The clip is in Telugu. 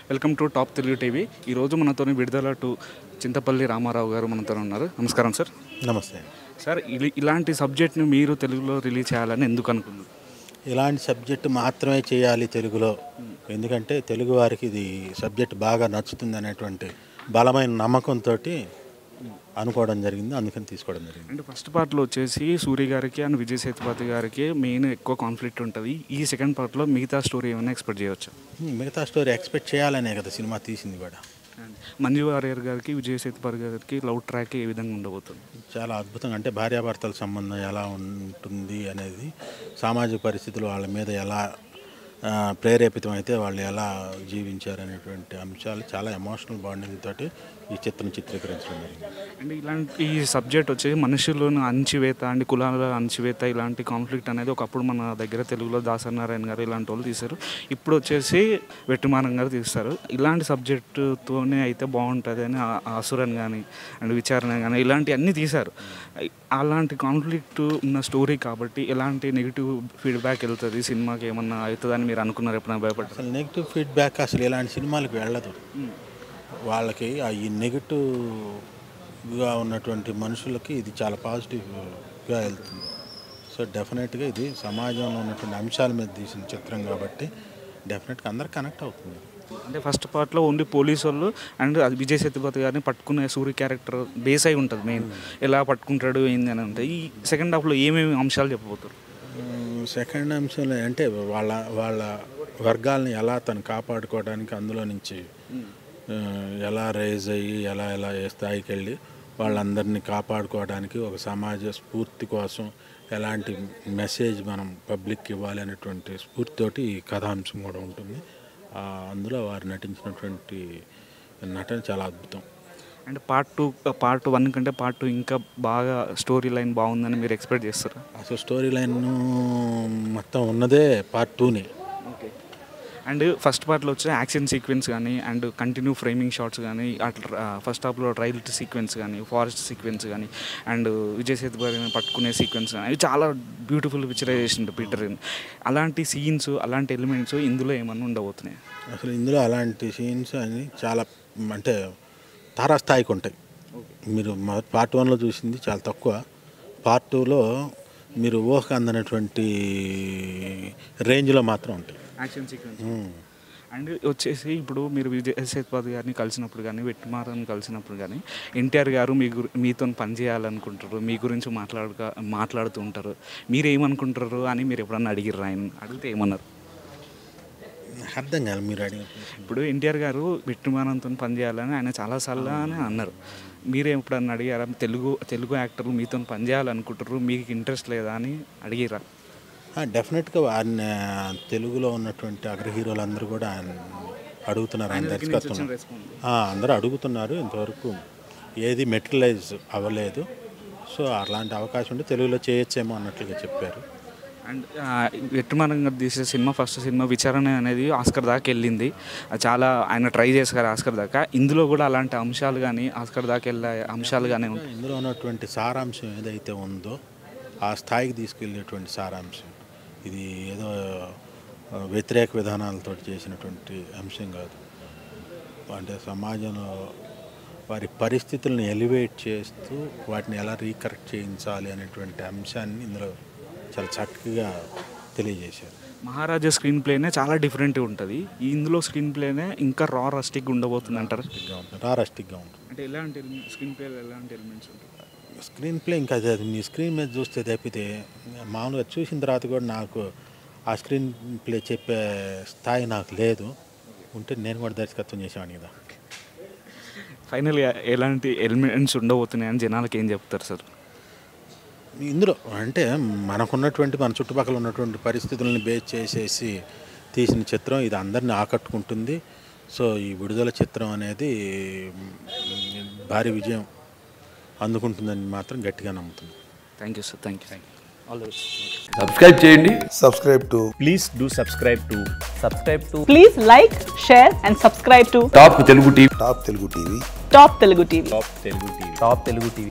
Welcome to top Telugu TV. ఈరోజు మనతో విడుదల టు చింతపల్లి రామారావు గారు మనతో ఉన్నారు. నమస్కారం సార్. నమస్తే సార్. ఇలాంటి సబ్జెక్ట్ని మీరు తెలుగులో రిలీజ్ చేయాలని ఎందుకు అనుకున్నారు? ఇలాంటి సబ్జెక్టు మాత్రమే చేయాలి తెలుగులో, ఎందుకంటే తెలుగు వారికి ఇది సబ్జెక్ట్ బాగా నచ్చుతుంది అనేటువంటి బలమైన నమ్మకంతో అనుకోవడం జరిగింది, అందుకని తీసుకోవడం జరిగింది. అంటే ఫస్ట్ పార్ట్లో వచ్చేసి సూర్య గారికి అండ్ విజయ్ సేతుపతి గారికి మెయిన్ ఎక్కువ కాన్ఫ్లిక్ట్ ఉంటుంది. ఈ సెకండ్ పార్ట్లో మిగతా స్టోరీ ఏమైనా ఎక్స్పెక్ట్ చేయవచ్చు? మిగతా స్టోరీ ఎక్స్పెక్ట్ చేయాలనే కదా సినిమా తీసింది కూడా. మంజు వారియర్ గారికి విజయ్ సేతుపతి గారికి లవ్ ట్రాక్ ఏ విధంగా ఉండబోతుంది? చాలా అద్భుతంగా, అంటే భార్యాభర్తల సంబంధం ఎలా ఉంటుంది అనేది, సామాజిక పరిస్థితులు వాళ్ళ మీద ఎలా ప్రేరేపితం అయితే వాళ్ళు ఎలా జీవించారు అనేటువంటి అంశాలు చాలా ఎమోషనల్ బాండింగ్ తోటి ఈ చిత్రం చిత్రీకరించడం జరిగింది. అండ్ ఇలాంటి ఈ సబ్జెక్ట్ వచ్చేసి మనుషులను అణచివేత అండ్ కులాల అణచివేత ఇలాంటి కాన్ఫ్లిక్ట్ అనేది ఒకప్పుడు మన దగ్గర తెలుగులో దాసనారాయణ గారు ఇలాంటి వాళ్ళు తీశారు. ఇప్పుడు వచ్చేసి వెట్టిమారం గారు తీస్తారు. ఇలాంటి సబ్జెక్టుతోనే అయితే బాగుంటుంది అని అసురన్ కానీ అండ్ విచారణ కానీ ఇలాంటి అన్నీ తీశారు. అలాంటి కాన్ఫ్లిక్ట్ ఉన్న స్టోరీ కాబట్టి ఎలాంటి నెగిటివ్ ఫీడ్బ్యాక్ వెళ్తుంది సినిమాకి ఏమన్నా అవుతుందని మీరు అనుకున్నారు? ఎప్పుడైనా భయపడ్డారు? అసలు నెగిటివ్ ఫీడ్బ్యాక్ అసలు ఇలాంటి సినిమాలకు వెళ్ళదు. వాళ్ళకి ఈ నెగిటివ్గా ఉన్నటువంటి మనుషులకి ఇది చాలా పాజిటివ్గా వెళ్తుంది. సో డెఫినెట్గా ఇది సమాజంలో ఉన్నటువంటి అంశాల మీద తీసిన చిత్రం కాబట్టి డెఫినెట్గా అందరికి కనెక్ట్ అవుతుంది. అంటే ఫస్ట్ పార్ట్లో ఓన్లీ పోలీసు వాళ్ళు అండ్ అది విజయ్ సేతుపతి గారిని పట్టుకునే సూర్య క్యారెక్టర్ బేస్ అయి ఉంటుంది. మెయిన్ ఎలా పట్టుకుంటాడు ఏంది అని ఉంటుంది. ఈ సెకండ్ హాఫ్లో ఏమేమి అంశాలు చెప్పబోతారు? సెకండ్ అంశంలో అంటే వాళ్ళ వర్గాలని ఎలా తను కాపాడుకోవడానికి, అందులో నుంచి ఎలా రైజ్ అయ్యి ఎలా ఏ స్థాయికి వెళ్ళి వాళ్ళందరినీ కాపాడుకోవడానికి ఒక సమాజ స్ఫూర్తి కోసం ఎలాంటి మెసేజ్ మనం పబ్లిక్కి ఇవ్వాలి అనేటువంటి స్ఫూర్తితోటి ఈ కథాంశం కూడా ఉంటుంది. అందులో వారు నటించినటువంటి నటన చాలా అద్భుతం. అండ్ పార్ట్ 1 కంటే పార్ట్ 2 ఇంకా బాగా స్టోరీ లైన్ బాగుందని మీరు ఎక్స్పెక్ట్ చేస్తారు? అసలు స్టోరీ లైన్ మొత్తం ఉన్నదే పార్ట్ 2నే. ఓకే. అండ్ ఫస్ట్ పార్ట్లో వచ్చే యాక్షన్ సీక్వెన్స్ కానీ అండ్ కంటిన్యూ ఫ్రేమింగ్ షాట్స్ కానీ అట్లా ఫస్ట్ హాఫ్లో ట్రైల్ సీక్వెన్స్ కానీ ఫారెస్ట్ సీక్వెన్స్ కానీ అండ్ విజయ్ సేతుపతిని పట్టుకునే సీక్వెన్స్ కానీ అవి చాలా బ్యూటిఫుల్ పిక్చరైజేషన్ పీటర్. అలాంటి సీన్స్ అలాంటి ఎలిమెంట్స్ ఇందులో ఏమన్నా ఉండబోతున్నాయి? అసలు ఇందులో అలాంటి సీన్స్ అని చాలా అంటే తారాస్థాయికి ఉంటాయి. మీరు పార్ట్ 1లో చూసింది చాలా తక్కువ. పార్ట్ 2లో మీరు ఊహకు అందనటువంటి రేంజ్లో మాత్రం ఉంటాయి యాక్షన్ సీక్వెన్స్. అండ్ వచ్చేసి ఇప్పుడు మీరు విజయ్ సేతుపతి గారిని కలిసినప్పుడు కానీ వెట్టిమారని కలిసినప్పుడు కానీ ఎన్టీఆర్ గారు మీతో పనిచేయాలనుకుంటారు, మీ గురించి మాట్లాడుతూ ఉంటారు. మీరు ఏమనుకుంటారు అని మీరు ఎప్పుడన్నా అడిగిర్రు? ఆయన అడిగితే ఏమన్నారు? అర్థం కాదు మీరు అడిగిన. ఇప్పుడు ఎన్టీఆర్ గారు వెట్టిమారంతో పనిచేయాలని ఆయన చాలాసార్లు అని అన్నారు. మీరే ఎప్పుడన్నా అడిగారా? తెలుగు యాక్టర్లు మీతో పనిచేయాలనుకుంటారు, మీకు ఇంట్రెస్ట్ లేదా అని అడిగిరా? డెఫినెట్గా ఆయన తెలుగులో ఉన్నటువంటి అగ్ర హీరోలు అందరూ కూడా ఆయన అడుగుతున్నారు, ఆయన దర్శకత్వం అందరూ అడుగుతున్నారు. ఇంతవరకు ఏది మెటీరియలైజ్ అవ్వలేదు. సో అలాంటి అవకాశం ఉంటే తెలుగులో చేయొచ్చేమో అన్నట్లుగా చెప్పారు. అండ్ వెట్టిమారంగా తీసే సినిమా ఫస్ట్ సినిమా విచారణ అనేది ఆస్కర్ దాకా వెళ్ళింది. చాలా ఆయన ట్రై చేశారు ఆస్కర్ దాకా. ఇందులో కూడా అలాంటి అంశాలు కానీ ఆస్కర్ దాకా వెళ్ళే అంశాలు కానీ ఇందులో ఉన్నటువంటి సారాంశం ఏదైతే ఉందో ఆ స్థాయికి తీసుకెళ్ళేటువంటి సారాంశం. ఇది ఏదో వ్యతిరేక విధానాలతో చేసినటువంటి అంశం కాదు. అంటే సమాజంలో వారి పరిస్థితులను ఎలివేట్ చేస్తూ వాటిని ఎలా రీకరెక్ట్ చేయించాలి అనేటువంటి అంశాన్ని ఇందులో చాలా చక్కగా తెలియజేశారు. మహారాజా స్క్రీన్ ప్లేనే చాలా డిఫరెంట్గా ఉంటుంది. ఇందులో స్క్రీన్ ప్లేనే ఇంకా రస్టిక్గా ఉండబోతుంది అంటారు? రస్టిక్గా ఉంటుంది. అంటే ఎలాంటి స్క్రీన్ ప్లే ఎలాంటి ఎలిమెంట్స్ ఉంటాయి? స్క్రీన్ ప్లే ఇంకా అది మీ స్క్రీన్ మీద చూస్తే తప్పితే మామూలుగా చూసిన తర్వాత కూడా నాకు ఆ స్క్రీన్ ప్లే చెప్పే స్థాయి నాకు లేదు. ఉంటే నేను కూడా దర్శకత్వం చేసేవాడిని కదా. ఫైనల్గా ఎలాంటి ఎలిమెంట్స్ ఉండబోతున్నాయని జనాలకు ఏం చెప్తారు సార్? ఇందులో అంటే మనకున్నటువంటి మన చుట్టుపక్కల ఉన్నటువంటి పరిస్థితులను బేస్ చేసేసి తీసిన చిత్రం ఇది అందరినీ ఆకట్టుకుంటుంది. సో ఈ విడుదల చిత్రం అనేది భారీ విజయం అందుకుంటుందని మాత్రం గట్టిగా నమ్ముతుంది. Thank you sir. Thank you. All the best. Subscribe చేయండి. Please do subscribe to. Please like, share and subscribe to top Telugu TV. Top Telugu TV. Top Telugu TV.